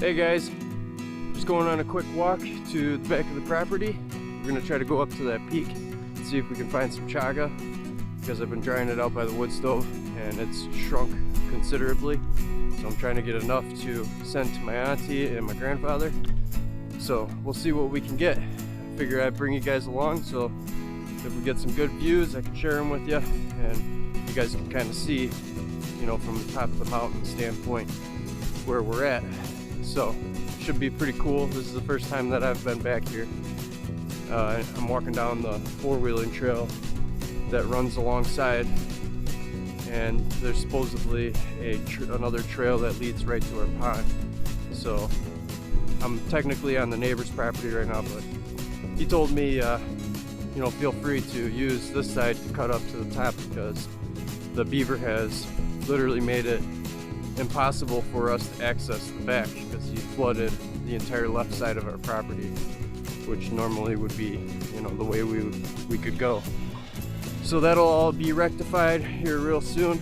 Hey guys, just going on a quick walk to the back of the property. We're gonna try to go up to that peak and see if we can find some chaga, because I've been drying it out by the wood stove and it's shrunk considerably. So I'm trying to get enough to send to my auntie and my grandfather. So we'll see what we can get. I figure I'd bring you guys along, so if we get some good views I can share them with you and you guys can kind of see, you know, from the top of the mountain standpoint where we're at. So should be pretty cool. This is the first time that I've been back here. I'm walking down the four-wheeling trail that runs alongside, and there's supposedly another trail that leads right to our pond. So I'm technically on the neighbor's property right now, but he told me you know, feel free to use this side to cut up to the top, because the beaver has literally made it impossible for us to access the back, because he flooded the entire left side of our property, which normally would be, you know, the way we could go. So that'll all be rectified here real soon.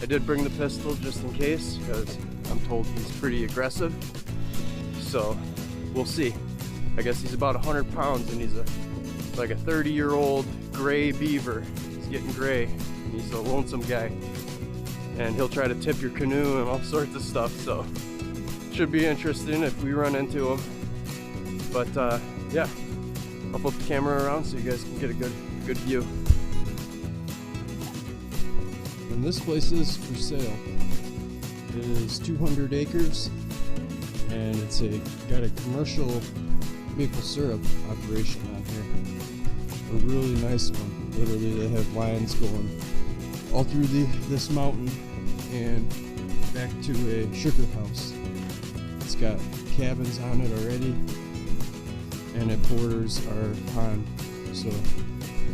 I did bring the pistol just in case, because I'm told he's pretty aggressive. So we'll see. I guess he's about 100 pounds and he's like a 30-year-old gray beaver. He's getting gray and he's a lonesome guy. And he'll try to tip your canoe and all sorts of stuff, so should be interesting if we run into him. But yeah, I'll flip the camera around so you guys can get a good view. And this place is for sale. It is 200 acres and it's got a commercial maple syrup operation on here. A really nice one. Literally they have lines going all through this mountain and back to a sugar house. It's got cabins on it already, and it borders our pond. So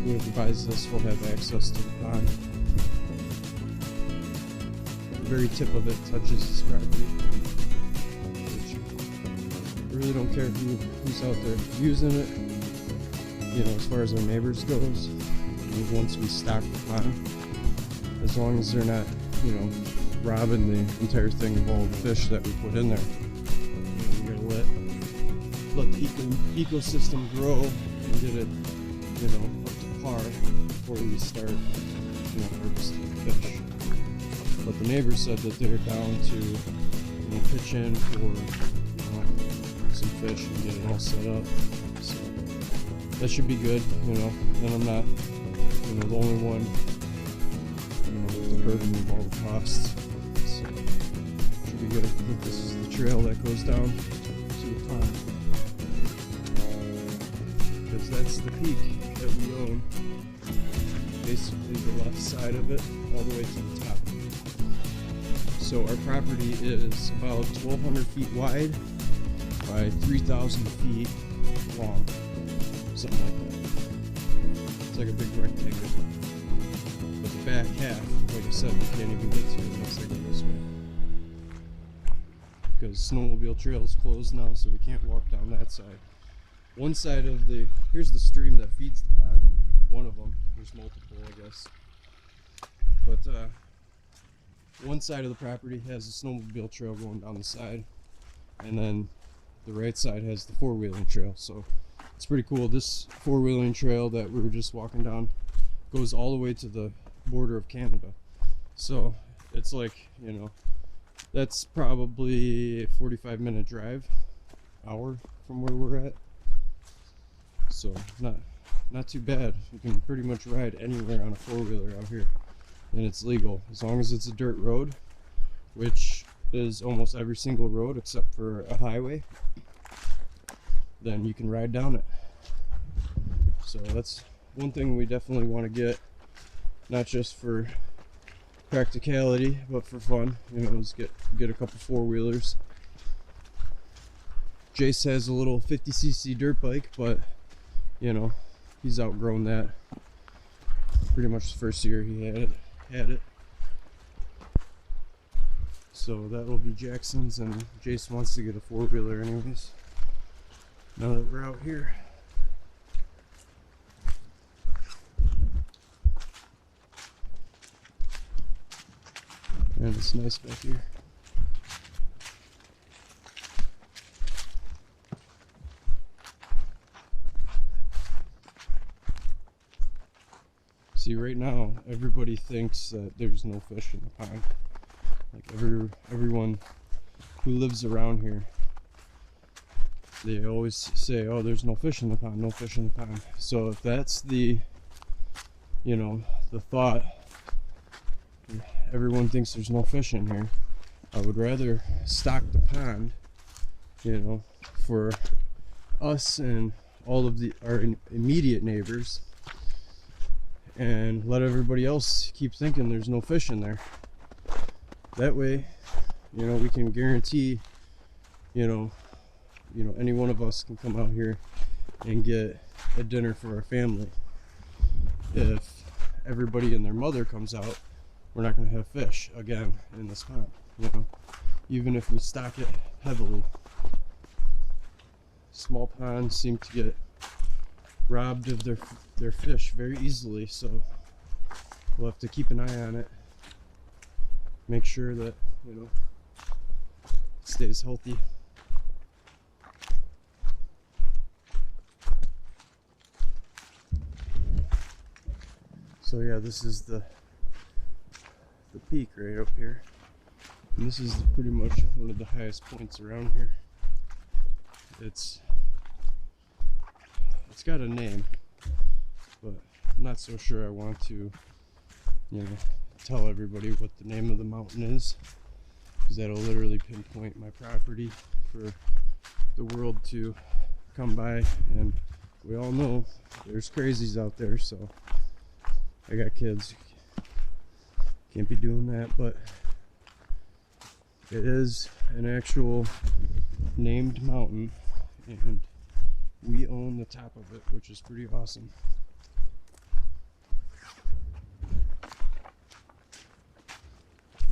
whoever buys this will have access to the pond. The very tip of it touches this property, which I really don't care who's out there using it. You know, as far as our neighbors goes, once we stock the pond, as long as they're not, you know, robbing the entire thing of all the fish that we put in there. You know, we gotta let the ecosystem grow and get it, you know, up to par before we start, you know, harvesting fish. But the neighbors said that they're down to, you know, pitch in for, you know, some fish and get it all set up. So that should be good, you know. Then I'm not, you know, the only one, you know, with the burden of all the costs. So should be good. I think this is the trail that goes down to the pond, because that's the peak that we own. Basically the left side of it, all the way to the top. So our property is about 1,200 feet wide by 3,000 feet long, something like that. It's like a big rectangle. But the back half, like I said, we can't even get to unless I go this way, because snowmobile trail is closed now, so we can't walk down that side. One side of here's the stream that feeds the pond. One of them. There's multiple, I guess. But one side of the property has a snowmobile trail going down the side, and then the right side has the four-wheeling trail. So it's pretty cool. This four-wheeling trail that we were just walking down goes all the way to the border of Canada. So it's like, you know, that's probably a 45-minute drive, hour from where we're at. So not too bad. You can pretty much ride anywhere on a four-wheeler out here, and it's legal as long as it's a dirt road, which is almost every single road except for a highway. Then you can ride down it. So that's one thing we definitely want to get, not just for practicality but for fun. You know, is get a couple four-wheelers. Jace has a little 50cc dirt bike, but you know, he's outgrown that. Pretty much the first year he had it. So that will be Jackson's, and Jace wants to get a four-wheeler anyways, now that we're out here. And it's nice back here. See, right now everybody thinks that there's no fish in the pond. Like everyone who lives around here, they always say, oh, there's no fish in the pond, no fish in the pond. So if that's the, you know, the thought, everyone thinks there's no fish in here, I would rather stock the pond, you know, for us and all of our immediate neighbors, and let everybody else keep thinking there's no fish in there. That way, you know, we can guarantee, you know, any one of us can come out here and get a dinner for our family. If everybody and their mother comes out, we're not going to have fish again in this pond, you know, even if we stock it heavily. Small ponds seem to get robbed of their fish very easily, so we'll have to keep an eye on it, make sure that, you know, it stays healthy. So yeah, this is the peak right up here, and this is pretty much one of the highest points around here. It's got a name, but I'm not so sure I want to, you know, tell everybody what the name of the mountain is, because that'll literally pinpoint my property for the world to come by, and we all know there's crazies out there, so I got kids, can't be doing that, but it is an actual named mountain, and we own the top of it, which is pretty awesome.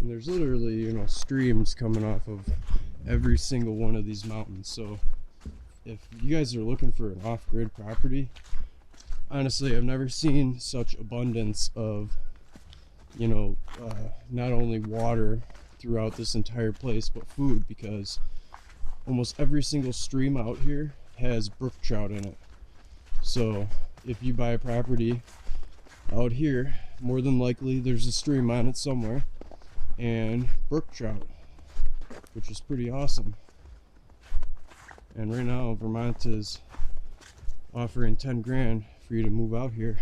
And there's literally, you know, streams coming off of every single one of these mountains. So if you guys are looking for an off-grid property, honestly, I've never seen such abundance of, you know, not only water throughout this entire place, but food, because almost every single stream out here has brook trout in it. So if you buy a property out here, more than likely there's a stream on it somewhere and brook trout, which is pretty awesome. And right now Vermont is offering 10 grand for you to move out here,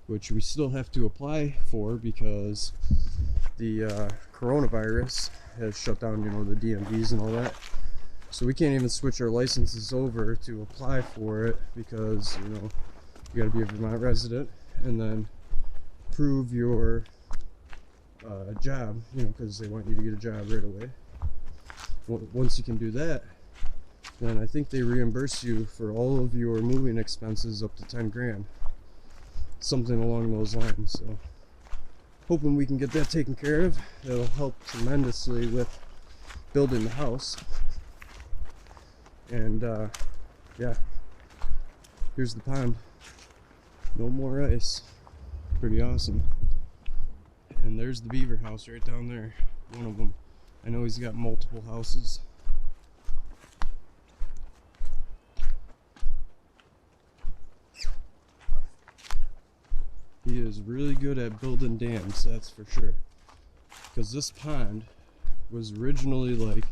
which we still have to apply for because the coronavirus has shut down, you know, the DMVs and all that. So we can't even switch our licenses over to apply for it because, you know, you got to be a Vermont resident and then prove your job, you know, because they want you to get a job right away. Once you can do that, then I think they reimburse you for all of your moving expenses up to 10 grand. Something along those lines. So hoping we can get that taken care of. It'll help tremendously with building the house. And yeah, here's the pond. No more ice. Pretty awesome. And there's the beaver house right down there. One of them. I know he's got multiple houses. He is really good at building dams, that's for sure. Because this pond was originally like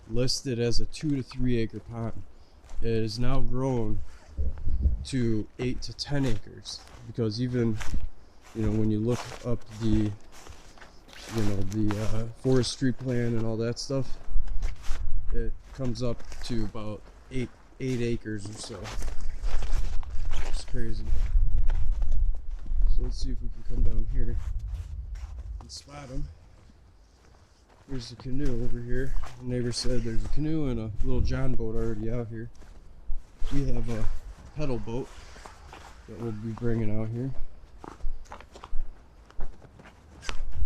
listed as a 2 to 3 acre pond. It is now grown to 8 to 10 acres because even, you know, when you look up the, you know, the forestry plan and all that stuff, it comes up to about 8 acres or so. It's crazy. So let's see if we can come down here and spot him. There's a canoe over here. The neighbor said there's a canoe and a little john boat already out here. We have a pedal boat that we'll be bringing out here.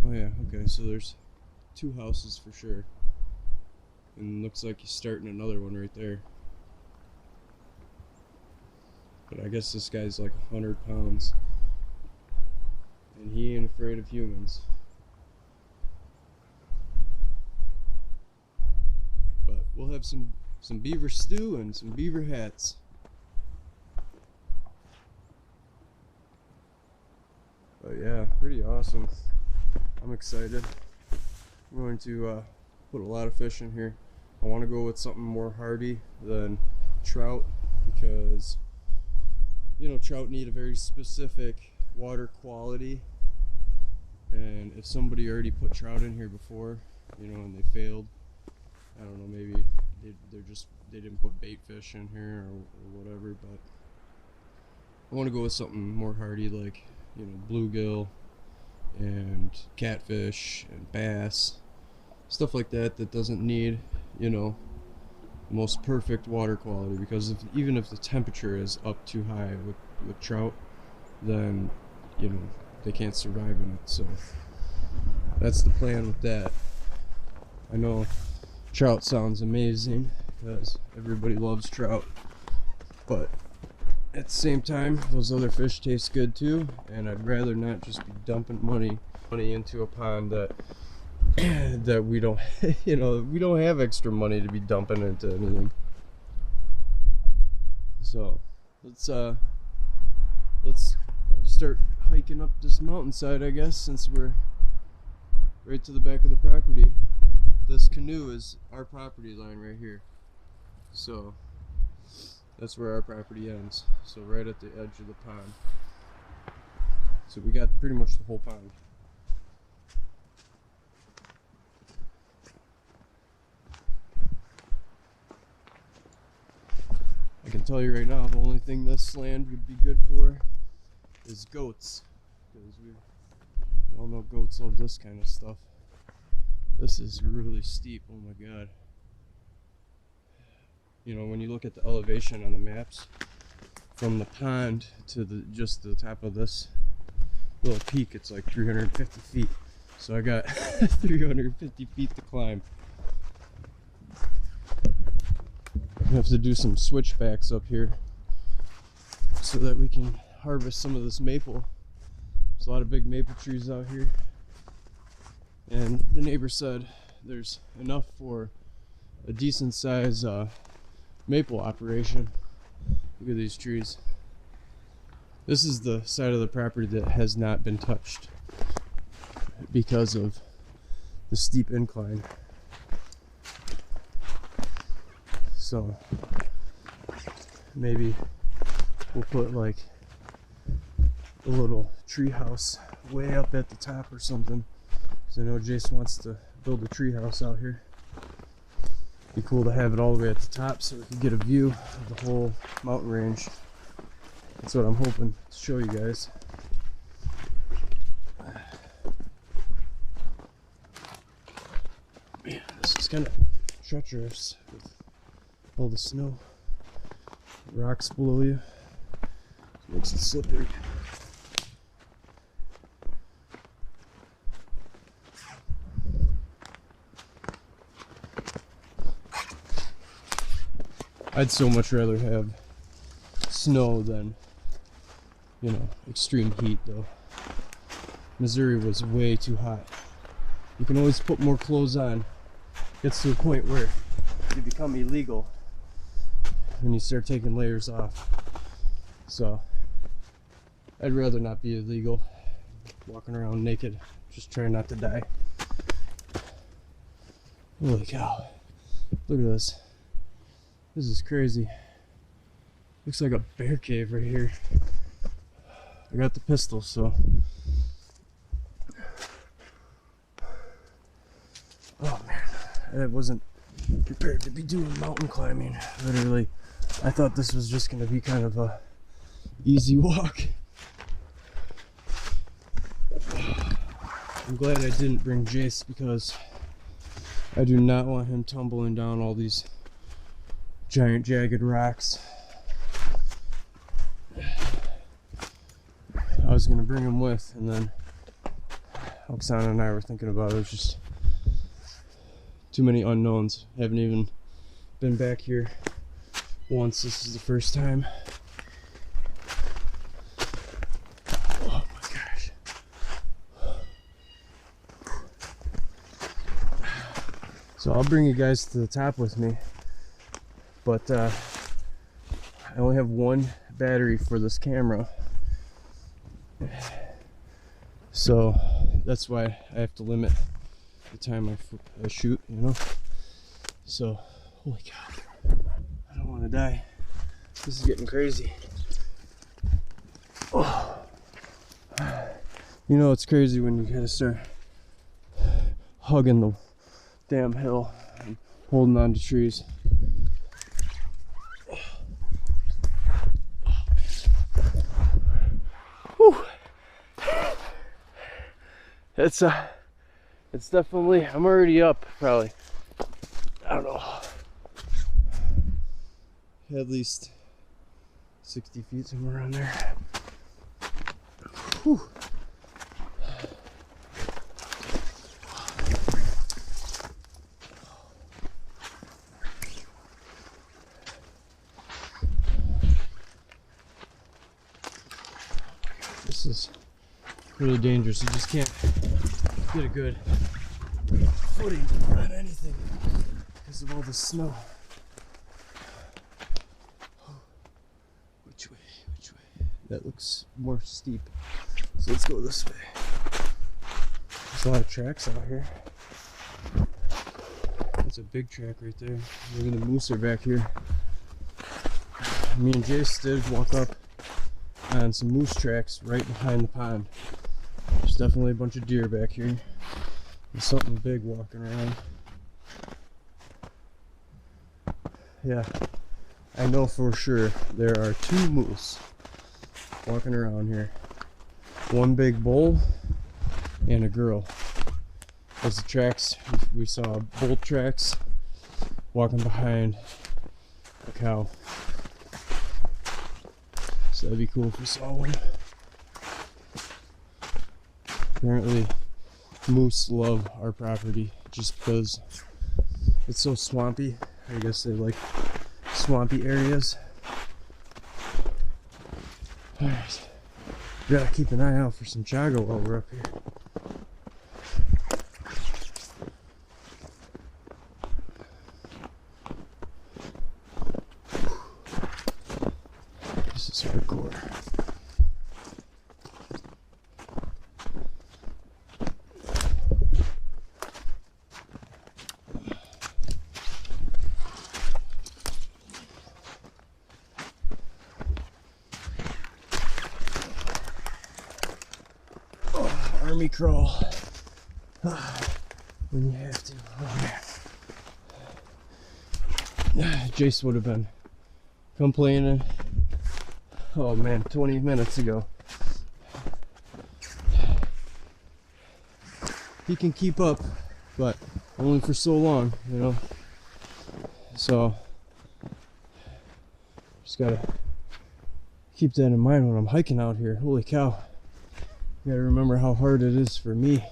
Oh yeah, okay, so there's 2 houses for sure. And looks like he's starting another one right there. But I guess this guy's like 100 pounds. And he ain't afraid of humans. But we'll have some beaver stew and some beaver hats. But yeah, pretty awesome. I'm excited. I'm going to put a lot of fish in here. I want to go with something more hardy than trout, because you know, trout need a very specific water quality, and if somebody already put trout in here before, you know, and they failed, I don't know, maybe they didn't put bait fish in here or whatever, but I want to go with something more hardy, like, you know, bluegill and catfish and bass, stuff like that, that doesn't need, you know, the most perfect water quality, because even if the temperature is up too high with trout, then, you know, they can't survive in it. So that's the plan with that. I know trout sounds amazing because everybody loves trout, but at the same time, those other fish taste good too, and I'd rather not just be dumping money into a pond that that we don't, you know, we don't have extra money to be dumping into anything. So let's start hiking up this mountainside, I guess, since we're right to the back of the property. This canoe is our property line right here, so that's where our property ends. So right at the edge of the pond. So we got pretty much the whole pond. I can tell you right now, the only thing this land would be good for is goats, because we all know goats love this kind of stuff. This is really steep, oh my god. You know, when you look at the elevation on the maps, from the pond to just the top of this little peak, it's like 350 feet. So I got 350 feet to climb. We have to do some switchbacks up here so that we can harvest some of this maple. There's a lot of big maple trees out here, and the neighbor said there's enough for a decent size maple operation. Look at these trees. This is the side of the property that has not been touched because of the steep incline. So maybe we'll put like a little tree house way up at the top or something, because I know Jace wants to build a tree house out here. Be cool to have it all the way at the top so we can get a view of the whole mountain range. That's what I'm hoping to show you guys. Man, this is kind of treacherous with all the snow. Rocks below you. It makes it slippery. I'd so much rather have snow than, you know, extreme heat though. Missouri was way too hot. You can always put more clothes on. It gets to a point where you become illegal when you start taking layers off. So I'd rather not be illegal, walking around naked, just trying not to die. Holy cow, look at this. This is crazy. Looks like a bear cave right here. I got the pistol, so. Oh man, I wasn't prepared to be doing mountain climbing, literally. I thought this was just gonna be kind of a easy walk. I'm glad I didn't bring Jace, because I do not want him tumbling down all these giant jagged rocks. I was gonna bring him with, and then Oksana and I were thinking about it. It was just too many unknowns. Haven't even been back here once. This is the first time. Oh my gosh. So I'll bring you guys to the top with me, but I only have one battery for this camera, So that's why I have to limit the time I shoot, you know. So, holy cow, I don't want to die. This is getting crazy. Oh. You know, it's crazy when you gotta start hugging the damn hill and holding on to trees. Whew. It's definitely, I'm already up probably, I don't know, at least 60 feet, somewhere around there. Whew. This is really dangerous. You just can't get a good footing on anything because of all the snow. Which way? Which way? That looks more steep. So let's go this way. There's a lot of tracks out here. That's a big track right there. Look at the moose are back here. Me and Jace did walk up on some moose tracks right behind the pond. There's definitely a bunch of deer back here. There's something big walking around. Yeah, I know for sure there are 2 moose walking around here. One big bull and a girl. As the tracks, we saw bull tracks walking behind a cow. So that'd be cool if we saw one. Apparently moose love our property just because it's so swampy. I guess they like swampy areas. Alright, we gotta keep an eye out for some chaga while we're up here. This is hardcore. Army crawl when you have to. Oh, man. Jace would have been complaining, oh man, 20 minutes ago. He can keep up, but only for so long, you know. So just gotta keep that in mind when I'm hiking out here. Holy cow. You gotta remember how hard it is for me.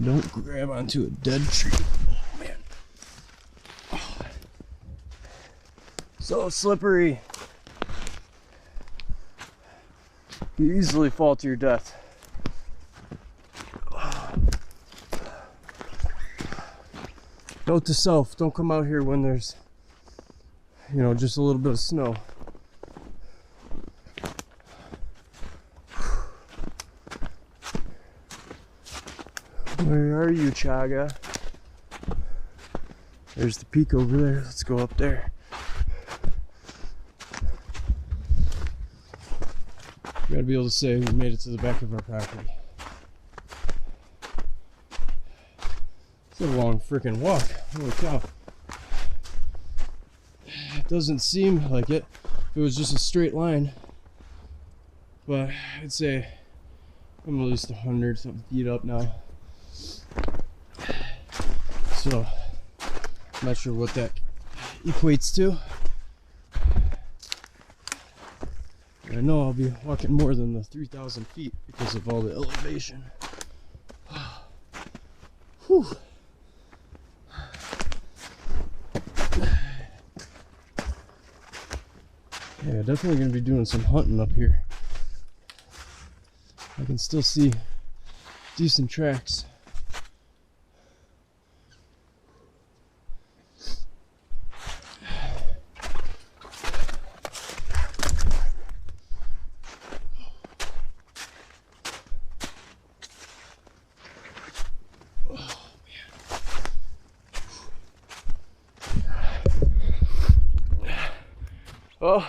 Don't grab onto a dead tree. Oh man. Oh. So slippery. You easily fall to your death. Note to self, don't come out here when there's, you know, just a little bit of snow. Where are you, chaga? There's the peak over there. Let's go up there. We gotta be able to say we made it to the back of our property. It's a long freaking walk. Holy cow. It doesn't seem like it if it was just a straight line. But I'd say I'm at least 100 something feet up now. So, I'm not sure what that equates to. I know I'll be walking more than the 3,000 feet because of all the elevation. Whew. Yeah, definitely going to be doing some hunting up here. I can still see decent tracks. Well,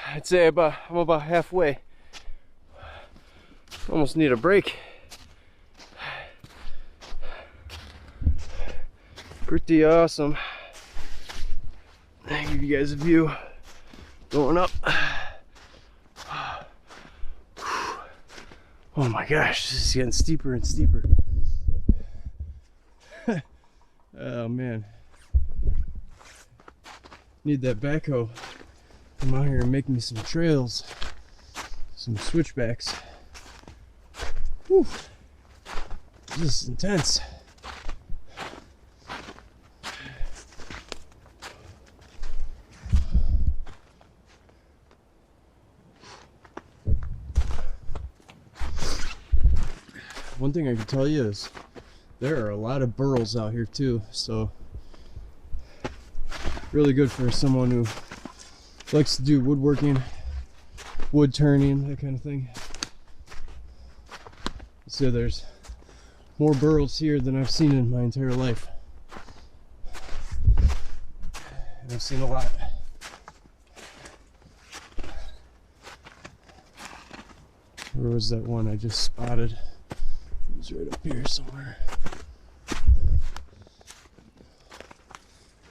I'd say I'm about halfway. Almost need a break. Pretty awesome. I'll give you guys a view going up. Oh my gosh, this is getting steeper and steeper. Oh man. Need that backhoe. Come out here and make me some trails. Some switchbacks. Whew. This is intense. One thing I can tell you is there are a lot of burls out here too, so really good for someone who likes to do woodworking, wood turning, that kind of thing. So there's more burls here than I've seen in my entire life. And I've seen a lot. Where was that one I just spotted? It was right up here somewhere.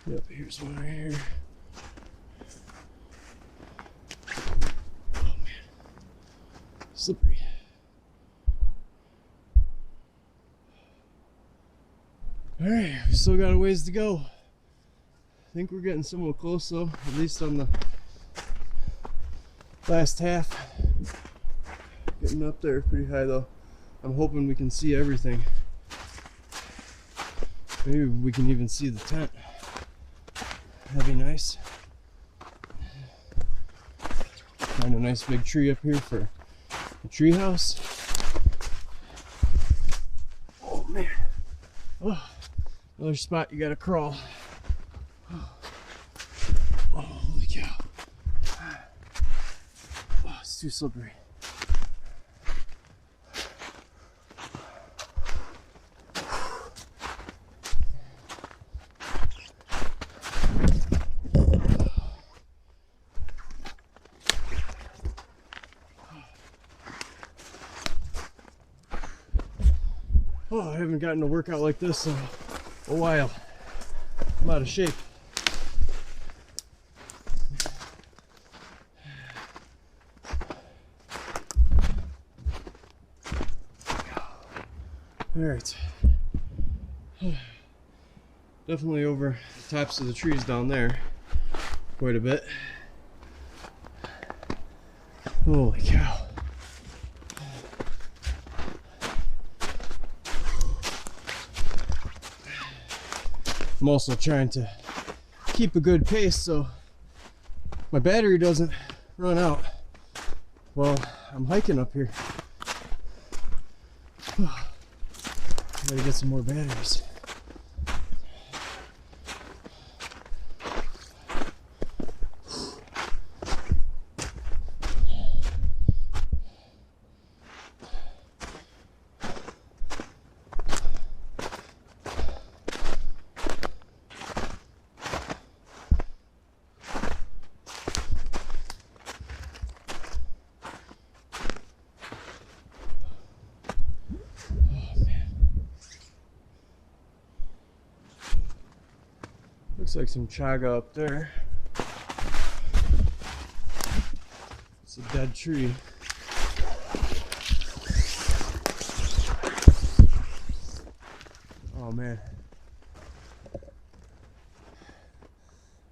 Yep, here's one right here. Oh man, slippery. All right, we still got a ways to go. I think we're getting somewhat close though, at least on the last half. Getting up there pretty high though. I'm hoping we can see everything. Maybe we can even see the tent. That'd be nice. Find a nice big tree up here for a tree house. Oh man. Oh, another spot you gotta crawl. Oh, holy cow. Oh, it's too slippery. Oh, I haven't gotten a workout like this in a while. I'm out of shape. All right. Definitely over the tops of the trees down there. Quite a bit. Holy cow. I'm also trying to keep a good pace so my battery doesn't run out while I'm hiking up here. Gotta get some more batteries. Looks like some chaga up there. It's a dead tree. Oh man.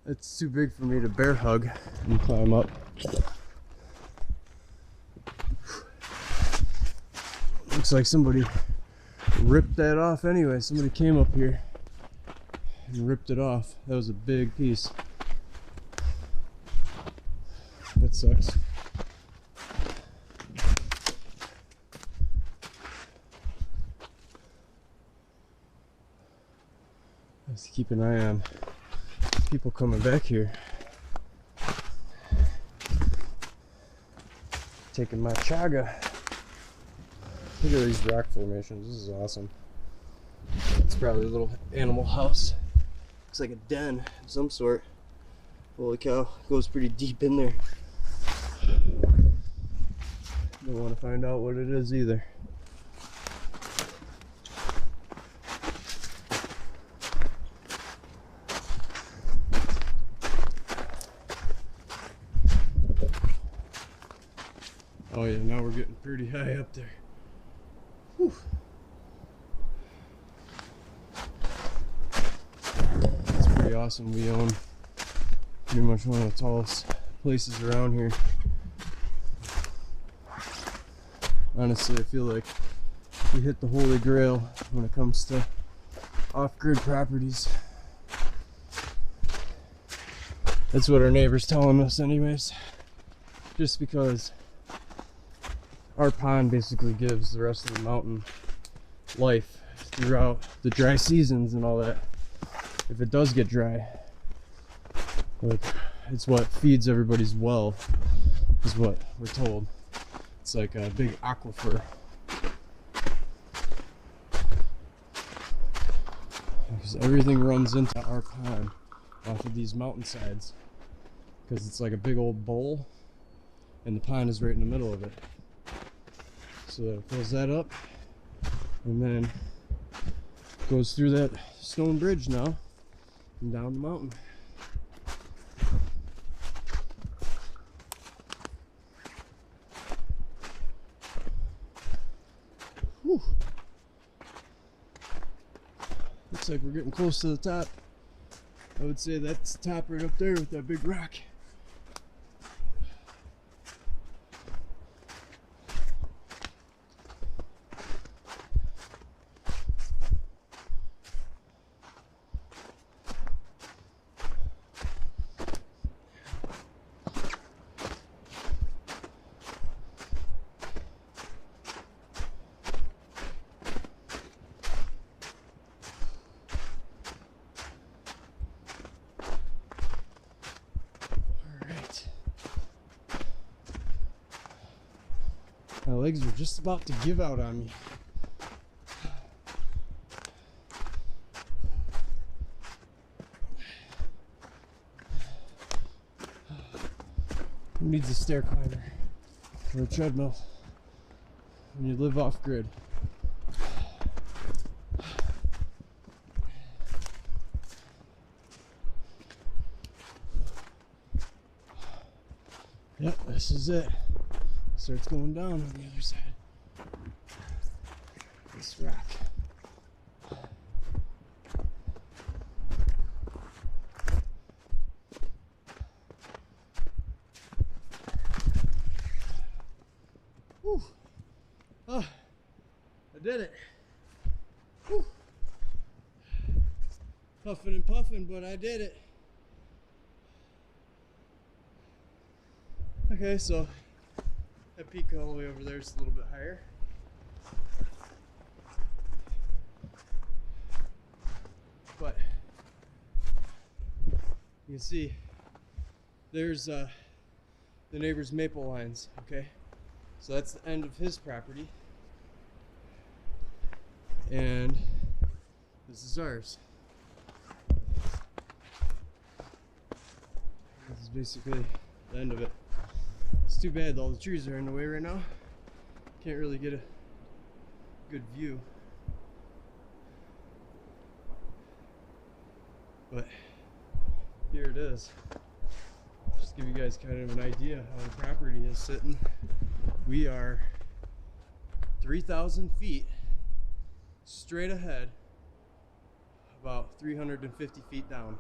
It's too big for me to bear hug and climb up. Looks like somebody ripped that off anyway. Somebody came up here and ripped it off. That was a big piece. That sucks. I have to keep an eye on people coming back here. Taking my chaga. Look at these rock formations. This is awesome. It's probably a little animal house. Looks like a den of some sort. Holy cow, goes pretty deep in there. Don't want to find out what it is either. Oh yeah, now we're getting pretty high up there. Whew. It's pretty awesome. We own pretty much one of the tallest places around here. Honestly, I feel like we hit the holy grail when it comes to off-grid properties. That's what our neighbor's telling us anyways. Just because our pond basically gives the rest of the mountain life throughout the dry seasons and all that. If it does get dry, like, it's what feeds everybody's well, is what we're told. It's like a big aquifer. Because everything runs into our pond off of these mountainsides. Because it's like a big old bowl, and the pond is right in the middle of it. So it fills that up, and then goes through that stone bridge now, and down the mountain. Whew. Looks like we're getting close to the top. I would say that's the top right up there with that big rock. My legs were just about to give out on me. Who needs a stair climber or a treadmill when you live off grid? Yep, this is it. Starts going down on the other side. This rock. Whew. Oh, I did it. Whew. Puffing and puffing, but I did it. Okay, so that peak all the way over there is a little bit higher. But you can see there's the neighbor's maple lines, okay? So that's the end of his property. And this is ours. This is basically the end of it. It's too bad all the trees are in the way right now. Can't really get a good view. But here it is. Just give you guys kind of an idea how the property is sitting. We are 3,000 feet straight ahead, about 350 feet down.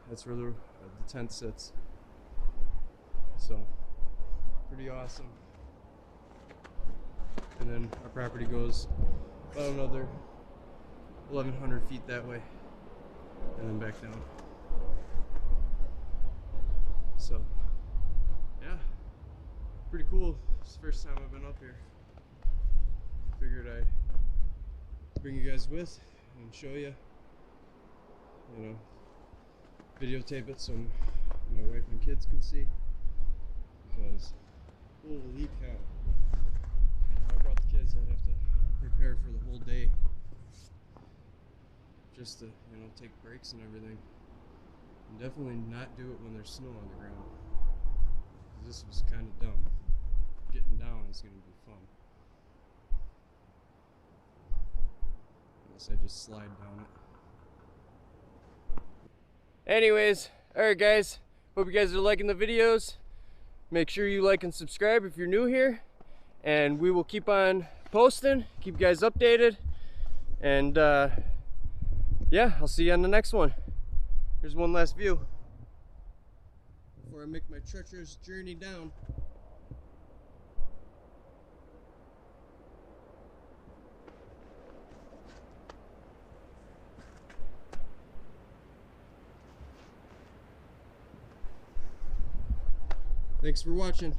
That's where the tent sits. So, pretty awesome. And then our property goes about another 1,100 feet that way, and then back down. So, yeah, pretty cool. It's the first time I've been up here. Figured I'd bring you guys with and show you, videotape it so my wife and kids can see. Because holy cow, if I brought the kids, I'd have to prepare for the whole day just to take breaks and everything. And definitely not do it when there's snow on the ground. This was kind of dumb. Getting down is going to be fun. Unless I just slide down it. Anyways, alright guys. Hope you guys are liking the videos. Make sure you like and subscribe if you're new here. And we will keep on posting, keep you guys updated. And yeah, I'll see you on the next one. Here's one last view before I make my treacherous journey down. Thanks for watching.